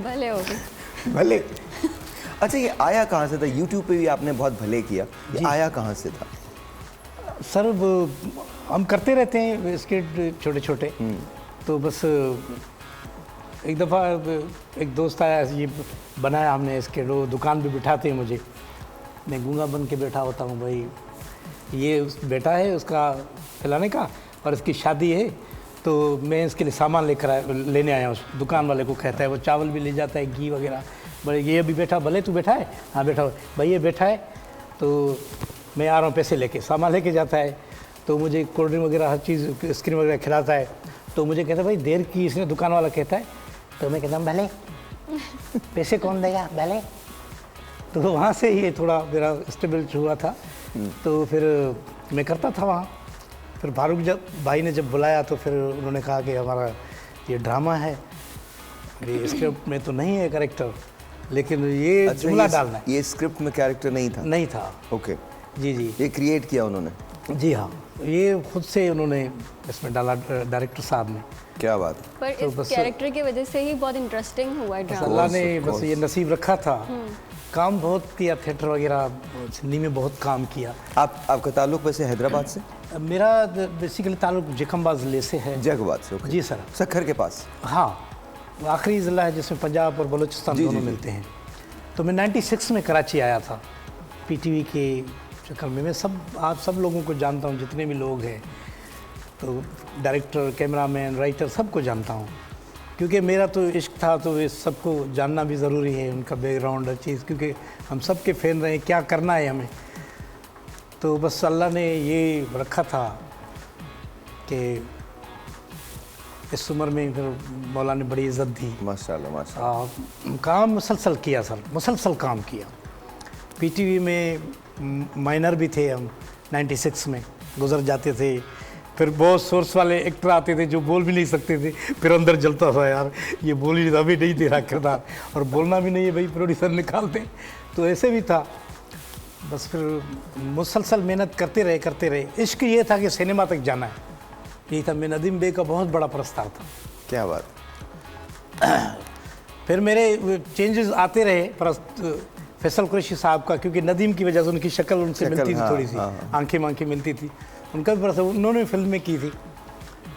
भले हो गए। भले। अच्छा, ये आया कहाँ से था? यूट्यूब पे भी आपने बहुत भले किया, ये आया कहाँ से था? सर हम करते रहते हैं स्किट छोटे छोटे, तो बस एक दफ़ा एक दोस्त आया, ये बनाया हमने स्किट, वो दुकान पे बिठाते हैं मुझे, मैं गूंगा बन के बैठा होता हूँ, भाई ये बेटा है उसका खिलाने का और इसकी शादी है, तो मैं इसके लिए सामान लेने आया हूँ। दुकान वाले को कहता है, वो चावल भी ले जाता है, घी वगैरह, बोले ये अभी बैठा, भले तू बैठा है, हाँ बैठा हो भाई, ये बैठा है, तो मैं आ रहा हूँ पैसे लेके, सामान लेके जाता है, तो मुझे कोल्ड ड्रिंक वगैरह हर चीज़ आइसक्रीम वगैरह खिलाता है, तो मुझे कहता है भाई देर की इसने, दुकान वाला कहता है, तो मैं कहता हूँ भले, पैसे कौन देगा भले। तो वहाँ से ये थोड़ा मेरा स्टेबल हुआ था, तो फिर मैं करता था वहाँ। फिर फारूक भाई ने जब बुलाया तो फिर उन्होंने कहा कि हमारा ये ड्रामा है, ये स्क्रिप्ट में तो नहीं है कैरेक्टर, लेकिन ये अच्छा, जुमला डालना है। ये स्क्रिप्ट में कैरेक्टर नहीं था? नहीं था। ओके। जी जी। ये क्रिएट किया उन्होंने? जी हाँ, ये खुद से उन्होंने इसमें डाला, डायरेक्टर साहब ने। क्या बात है। पर तो इस कैरेक्टर की वजह से ही बहुत इंटरेस्टिंग हुआ है ड्रामा। अल्लाह ने बस ये नसीब रखा था। काम बहुत किया, थिएटर वगैरह हिंदी में बहुत काम किया। आपका ताल्लुक वैसे हैदराबाद से? मेरा बेसिकली ताल्लुक जखम्बाज ज़िले से है। जखबाद से? जी सर। सक्खर के पास? हाँ, आखिरी ज़िला है जिसमें पंजाब और बलूचिस्तान दोनों मिलते हैं। तो मैं 96 में कराची आया था पीटीवी के चक्कर में। मैं आप सब लोगों को जानता हूँ, जितने भी लोग हैं, तो डायरेक्टर, कैमरामैन, राइटर, सबको जानता हूँ, क्योंकि मेरा तो इश्क था, तो इस सबको जानना भी ज़रूरी है, उनका बैकग्राउंड, हर चीज़, क्योंकि हम सब के फ़ैन रहे, क्या करना है हमें। तो बस अल्लाह ने ये रखा था कि इस उम्र में फिर मौला ने बड़ी इज़्ज़त दी। माशाल्लाह माशाल्लाह। काम मुसलसल किया सर, मुसलसल काम किया। पीटीवी में माइनर भी थे हम, 96 में गुजर जाते थे। फिर बहुत सोर्स वाले एक्टर आते थे जो बोल भी नहीं सकते थे, फिर अंदर जलता था, यार ये बोल ही अभी नहीं दे रहा किरदार, और बोलना भी नहीं है भाई, प्रोड्यूसर निकाल दें। तो ऐसे भी था। बस फिर मुसलसल मेहनत करते रहे। इश्क ये था कि सिनेमा तक जाना है, यही था। मैं नदीम बे का बहुत बड़ा प्रस्ताव था। क्या बात। फिर मेरे चेंजेस आते रहे, फैसल कुरैशी साहब का, क्योंकि नदीम की वजह से उनकी शक्ल उनसे मिलती थी, थोड़ी सी आंखें मिलती थी, उनका भी प्रस्ताव उन्होंने फिल्में की थी।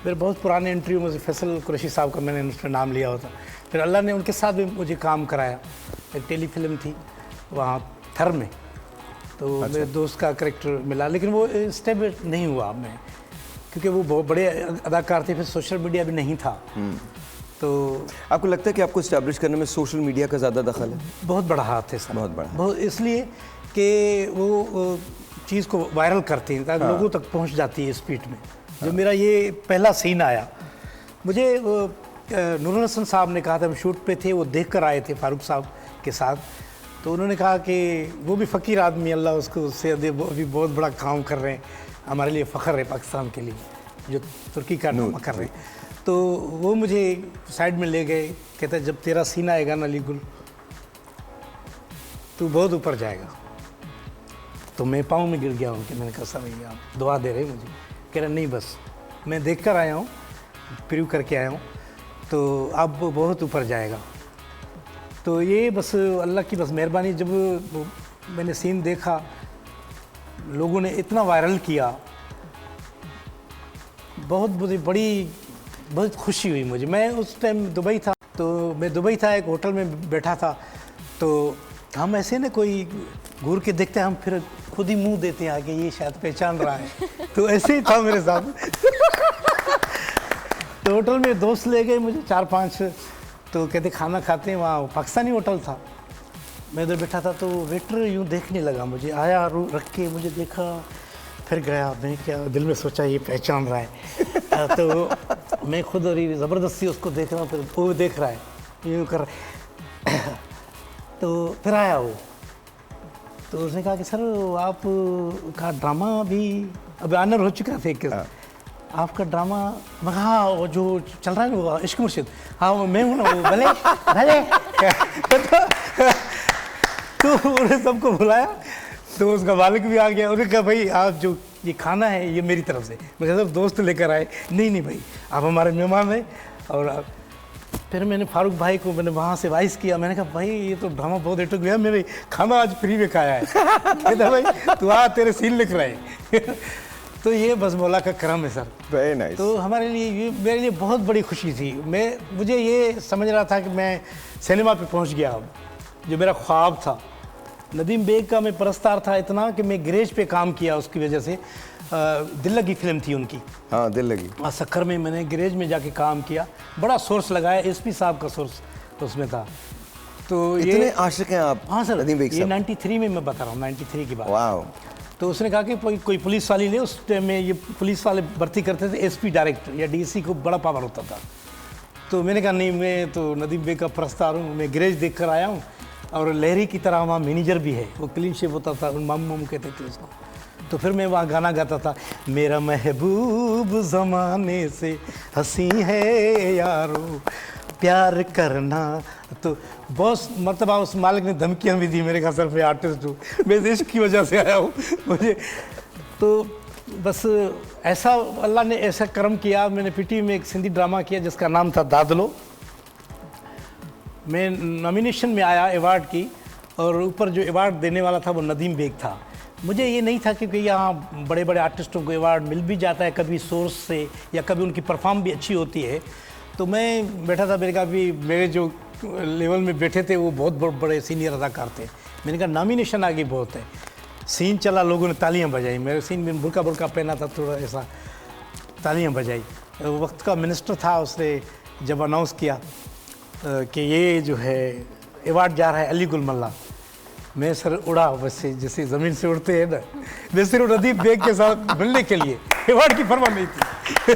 फिर बहुत पुराने इंटरव्यू में से फैसल कुरैशी साहब का मैंने उसमें नाम लिया होता। फिर अल्लाह ने उनके साथ भी मुझे काम कराया। एक टेली फिल्म थी वहाँ थर में, तो अच्छा। मेरे दोस्त का कैरेक्टर मिला, लेकिन वो स्टेबल नहीं हुआ मैं, क्योंकि वो बहुत बड़े अदाकार थे, फिर सोशल मीडिया भी नहीं था। तो आपको लगता है कि आपको इस्टेब्लिश करने में सोशल मीडिया का ज़्यादा दखल है? बहुत बड़ा हाथ है सर, बहुत बड़ा। बहुत, इसलिए कि वो चीज़ को वायरल करते हैं, ताकि लोगों तक पहुंच जाती है स्पीड में। जो मेरा ये पहला सीन आया, मुझे नूरुल हसन साहब ने कहा था, हम शूट पे थे, वो देख कर आए थे फारूक साहब के साथ, तो उन्होंने कहा कि वो भी फ़कीर आदमी, अल्लाह उसको उससे दे, वो अभी बहुत बड़ा काम कर रहे हैं, हमारे लिए फ़ख्र है पाकिस्तान के लिए, जो तुर्की का ड्रामा कर रहे हैं। तो वो मुझे साइड में ले गए, कहते जब तेरा सीन आएगा ना अली गुल, तू बहुत ऊपर जाएगा। तो मैं पाँव में गिर गया हूँ कि मैंने कहा सर भैया आप दुआ दे रहे मुझे। कह रहे नहीं, बस मैं देख कर आया हूँ, प्रीव्यू करके आया हूँ, तो अब वो बहुत ऊपर जाएगा। तो ये बस अल्लाह की बस मेहरबानी, जब मैंने सीन देखा, लोगों ने इतना वायरल किया, बहुत खुशी हुई मुझे। मैं उस टाइम दुबई था, तो मैं दुबई था, एक होटल में बैठा था, तो हम ऐसे ना कोई घूर के देखते हैं, हम फिर खुद ही मुंह देते हैं आगे, ये शायद पहचान रहा है। तो ऐसे ही था मेरे साथ। तो होटल में दोस्त ले गए मुझे 4-5, तो कहते खाना खाते हैं, वहाँ पाकिस्तानी होटल था। मैं इधर बैठा था, तो वेटर यूँ देखने लगा मुझे, आया रख के मुझे देखा, फिर गया। मैं क्या दिल में सोचा ये पहचान रहा है। तो मैं खुद और ज़बरदस्ती उसको देख रहा हूँ, फिर वो देख रहा है, यूँ कर रहा है। तो फिर आया वो, तो उसने कहा कि सर आप का ड्रामा भी अब ऑनर हो चुका था एक, आपका ड्रामा। मैं हाँ, वो जो चल रहा है वो इश्क मुर्शिद, हाँ मैं हूँ ना वो, भले भले। तो उन्होंने सबको बुलाया, तो उसका मालिक भी आ गया। उन्होंने कहा भाई आप जो ये खाना है ये मेरी तरफ से। मैं सब दोस्त लेकर आए, नहीं भाई आप हमारे मेहमान हैं। और फिर मैंने फारूक भाई को मैंने वहाँ से वाइस किया, मैंने कहा भाई ये तो ड्रामा बहुत हिट हो गया, मेरे खाना आज फ्री में खाया है। कहता भाई तू आ, तेरे सीन लिख रहे हैं। तो ये बस मौला का करम है सर। Very nice. तो हमारे लिए ये मेरे लिए बहुत बड़ी खुशी थी। मुझे ये समझ रहा था कि मैं सिनेमा पे पहुंच गया अब, जो मेरा ख्वाब था। नदीम बेग का मैं परस्तार था इतना कि मैं गैरेज पे काम किया उसकी वजह से। दिल लगी फिल्म थी उनकी। हाँ, दिल लगी। सक्खर में मैंने गैरेज में जाके काम किया, बड़ा सोर्स लगाया, एसपी साहब का सोर्स उसमें था। तो इतने ये आशिक हैं आप? हाँ सर, नदीम बेग ये साहब। 93 में मैं बता रहा हूँ, 93 की बात। वाह। तो उसने कहा कि कोई पुलिस वाली ले। उस टाइम में ये पुलिस वाले भर्ती करते थे, एसपी डायरेक्ट या डीसी को बड़ा पावर होता था। तो मैंने कहा नहीं, मैं तो नदीम बेग का परस्तार हूँ, मैं गैरेज देख कर आया हूँ। और लहरी की तरह वहाँ मैनेजर भी है, वो क्लीन शेव होता था, मामू मामू कहते थे उसको। तो फिर मैं वहाँ गाना गाता था, मेरा महबूब ज़माने से हंसी है यारो, प्यार करना। तो बहुत मरतबा उस मालिक ने धमकियाँ भी दी मेरे घर सर पे, आर्टिस्ट हूँ मैं, देश की वजह से आया हूँ मुझे। तो बस ऐसा अल्लाह ने ऐसा करम किया। मैंने पीटी में एक सिंधी ड्रामा किया जिसका नाम था दादलो। मैं नॉमिनेशन में आया अवार्ड की, और ऊपर जो अवार्ड देने वाला था वो नदीम बेग था। मुझे ये नहीं था क्योंकि यहाँ बड़े बड़े आर्टिस्टों को अवार्ड मिल भी जाता है कभी सोर्स से, या कभी उनकी परफॉर्म भी अच्छी होती है। तो मैं बैठा था, मेरे का भी मेरे जो लेवल में बैठे थे वो बहुत बड़े सीनियर अदाकार थे। मैंने कहा नॉमिनेशन आगे बहुत है। सीन चला, लोगों ने तालियां बजाई। मेरे सीन में बुरका पहना था, थोड़ा ऐसा तालियां बजाई। वक्त का मिनिस्टर था, उसने जब अनाउंस किया कि ये जो है अवार्ड जा रहा है अली गुल मल्ला, मैं सर उड़ा वैसे जैसे ज़मीन से उड़ते हैं ना, मैं सिर्फ नदीम बेग के साथ मिलने के लिए, अवार्ड की परवाह नहीं थी।